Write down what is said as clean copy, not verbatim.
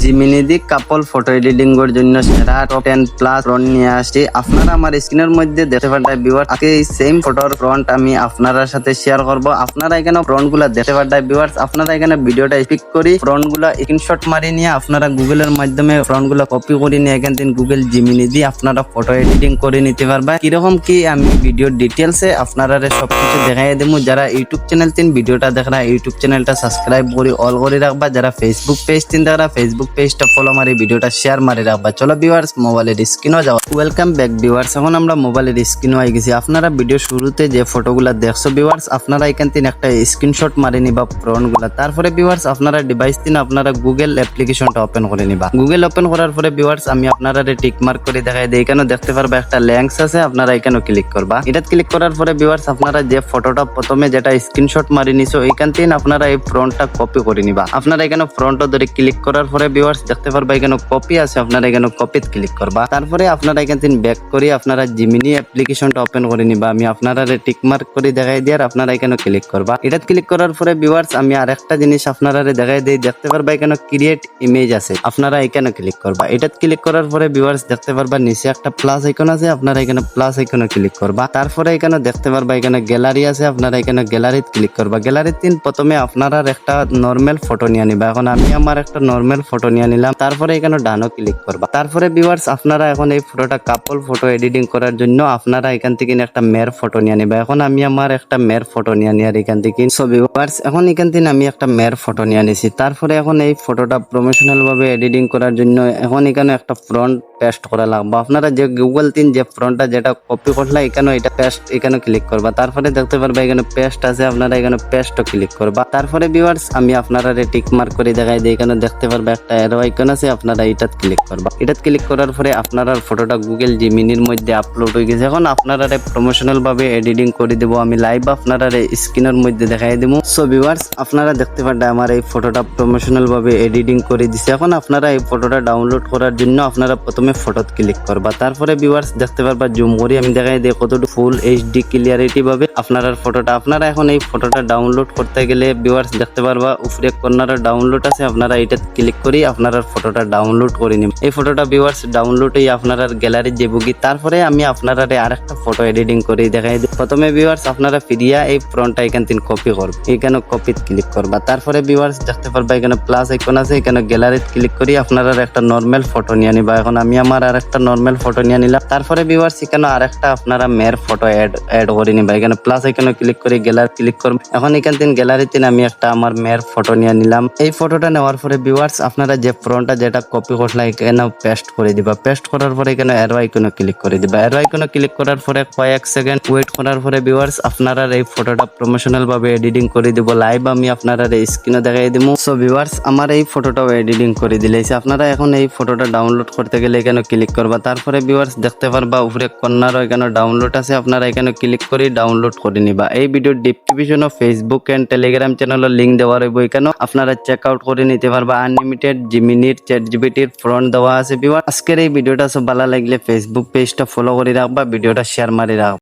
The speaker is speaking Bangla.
জিমিনি দি কাপল ফটো এডিটিং এর জন্য সেরা টপ 10 প্লাস ফ্রন্ট নিয়ে আসছি। আপনারা আমার স্ক্রিনের মধ্যে দেখতে পারবেন ভিউয়ার্স, আজকে এই সেম ফটোর ফ্রন্ট আমি আপনারা সাথে শেয়ার করব। আপনারা এখানে ফ্রন্ট গুলা দেখতে পারবেন ভিউয়ার্স, আপনারা এখানে ভিডিওটা স্পিক করি ফ্রন্ট গুলা স্ক্রিনশট মারি নিয়ে আপনারা গুগলের মাধ্যমে ফ্রন্ট গুলা কপি করে নিয়ে এখান থেকে গুগল জিমিনি দিয়ে আপনারা ফটো এডিটিং করে নিতে পারবেন। কিরকম কি আমি ভিডিও ডিটেলসে আপনারা সবকিছু দেখাই দেবো। যারা ইউটিউব চ্যানেল তিন ভিডিওটা দেখরা ইউটিউব চ্যানেলটা সাবস্ক্রাইব করে অল করে রাখবা। যারা ফেসবুক পেজ তিন দেখরা ফেসবুক পেজটা ফলো মারি ভিডিওটা শেয়ার মারি রাখবা। চলো ভিউয়ার্স মোবাইলের স্ক্রিনও যাও। ওয়েলকাম ব্যাক ভিউয়ার্স, এখন আমরা মোবাইলের স্ক্রিনও আই গেছি। আপনারা ভিডিও শুরুতে যে ফটোগুলা দেখছো ভিউয়ার্স, আপনারা এখান থেকে একটা স্ক্রিনশট মারি নিবা ফ্রন্ট গুলা। তারপরে ভিউয়ার্স আপনারা ডিভাইস তিন আপনারা গুগল অ্যাপ্লিকেশনটা ওপেন করে নিবা। গুগল ওপেন করার পরে ভিউয়ার্স আমি আপনারা টিক মার্ক করে দেখাই দিই। এখানে দেখতে পারবা একটা ল্যাঙ্কস আছে, আপনারা এখানে ক্লিক করবা। এটা ক্লিক করার পরে ভিউয়ার্স আপনারা যে ফটোটা প্রথমে যেটা স্ক্রিনশট মারি নিছো এইখান থেকে আপনারা এই ফ্রন্টটা কপি করে নিবা। আপনারা এখানে ফ্রন্টও ধরে ক্লিক করার পরে ভিউয়ার্স দেখতে পারবা এখানে কপি আছে, আপনারা এখানে কপিতে ক্লিক করবা। তারপরে আপনারা এখান থেকে ব্যাক করে আপনারা জিমিনি অ্যাপ্লিকেশনটা ওপেন করে নিবা। আমি আপনারা টিক মার্ক করে দেখাই দিই আর আপনারা এখানে ক্লিক করবা। এটা ক্লিক করার পরে ভিউয়ার্স আমি আরেকটা জিনিস আপনারা দেখাই দিই। দেখতে পারবা এখানে ক্রিয়েট ইমেজ আছে, আপনারা এখানে ক্লিক করবা। এটা ক্লিক করার পরে ভিউয়ার্স দেখতে পারবা নিচে একটা প্লাস আইকন আছে, আপনারা এখানে প্লাস আইকনে ক্লিক করবা। তারপরে এখানে দেখতে পারবা এখানে গ্যালারি আছে, আপনারা এখানে গ্যালারিতে ক্লিক করবা। গ্যালারির তিন প্রথমে আপনারা একটা নরমাল ফটো নিয়ে নিবা। এখন আমি আমার একটা নরমাল ফটো নিয়ে নিলাম। তারপরে এখানে ডানো ক্লিক করবা। তারপরে ভিউয়ার্স আপনারা এখন এই ফটোটা কাপল ফটো এডিটিং করার জন্য আপনারা এখান থেকে একটা মেয়ের ফটো নিয়ে নিবা। এখন আমি আমার একটা মেয়ের ফটো নিয়ে নিই আর এখান থেকে সো ভিউয়ার্স এখন এখান থেকে আমি একটা মেয়ের ফটো নিয়ে নিছি। তারপরে এখন এই ফটোটা প্রমোশনাল ভাবে এডিটিং করার জন্য এখন এখানে একটা ফ্রন্ট পেস্ট করা লাগবে। আপনারা যে গুগল তিন যে ফ্রন্টটা যেটা কপি করলা এখানে এটা পেস্ট এখানে ক্লিক করবা। তারপরে দেখতে পারবা এখানে পেস্ট আছে, আপনারা এখানে পেস্টও ক্লিক করবা। তারপরে ভিউয়ার্স আমি আপনারা টিক মার্ক করে দেখাই দিই। এখানে দেখতে পারবা একটা অ্যারো আইকন আছে, আপনারা এটাত ক্লিক করবা। এটাত ক্লিক করার পরে আপনারা ফটোটা গুগল জিমিনির মধ্যে আপলোড হয়ে গেছে। এখন আপনারা প্রমোশনাল ভাবে এডিটিং করে দেবো। আমি লাইভ আপনারা স্ক্রিনের মধ্যে দেখাই দেবো। সো ভিউয়ার্স আপনারা দেখতে পারবেন আমার এই ফটোটা প্রমোশনাল ভাবে এডিটিং করে দিছে। এখন আপনারা এই ফটোটা ডাউনলোড করার জন্য আপনারা প্রথমে ফটোত ক্লিক করবা। তারপরে ভিউয়ার্স দেখতে পারবা জুম করে আমি দেখাই দিই কতটুকু ফুল এইচডি ক্লিয়ারিটি ভাবে আপনারা ফটোটা। আপনারা এখন এই ফটোটা ডাউনলোড করতে গেলে ভিউয়ার্স দেখতে পারবা উপরে কর্নারে ডাউনলোড আছে, আপনারা এটা ক্লিক করি আপনারা ফটোটা ডাউনলোড করে নিন। এই ফটোটা ভিউয়ার্স ডাউনলোড হয়ে আপনারা গ্যালারি যে বুকি। তারপরে আমি আপনারা আরেকটা ফটো এডিটিং করে দেখাই দিই। প্রথমে ভিউয়ার্স আপনারা ফিরিয়া এই ফ্রন্টটা এখান থেকে কপি করবে, এখানে কপিতে ক্লিক করবা। তারপরে ভিউয়ার্স দেখতে পারবা এখানে প্লাস আইকন আছে, এখানে গ্যালারিতে ক্লিক করি আপনারা একটা নরমাল ফটো নিয়ে নিবা। এখন আমি আমার আরেকটা নরমাল ফটো নিয়ে নিলাম। তারপরে ভিউয়ার্স এখানে আরেকটা আপনারা মেয়ের ফটো অ্যাড করে নিবা। এখানে প্লাস আইকনে ক্লিক করে গ্যালারি ক্লিক করব। এখন এখান থেকে গ্যালারিতে আমি একটা আমার মেয়ের ফটো নিয়ে নিলাম। এই ফটোটা নেওয়ার পরে ভিউয়ার্স আপনারা যে ফ্রন্টটা যেটা কপি করলা এখানে পেস্ট করে দিবা। পেস্ট করার পরে এখানে অ্যারো আইকনে ক্লিক করে দিবা। অ্যারো আইকনে ক্লিক করার পরে কয়েক সেকেন্ড ওয়েট করার পরে ভিউয়ার্স আপনারা এই ফটোটা প্রমোশনাল ভাবে এডিটিং করে দিব। লাইভ আমি আপনারা স্ক্রিনে দেখাই দিব। সো ভিউয়ার্স আমার এই ফটোটাও এডিটিং করে দিলেছে। আপনারা এখন এই ফটোটা ডাউনলোড করতে গেলে এখানে ক্লিক করবা। তারপরে ভিউয়ার্স দেখতে পারবা উপরে কর্নারও এখানে ডাউনলোড আছে, আপনারা এখানে ক্লিক করে ডাউনলোড করে নিবা। এই ভিডিওর ডেসক্রিপশনে ফেসবুক এন্ড টেলিগ্রাম চ্যানেলের লিংক দেওয়া রইব, এখানে আপনারা চেক আউট করে নিতে পারবা। আনলিমিটেড জিমিনির চ্যাটজিপিটির ফ্রন্ট দেওয়া আছে ভিউয়ার্স। আজকের এই ভিডিওটা সব ভালো লাগলে ফেসবুক পেজটা ফলো করে রাখবা, ভিডিওটা শেয়ার মারি রাখবা।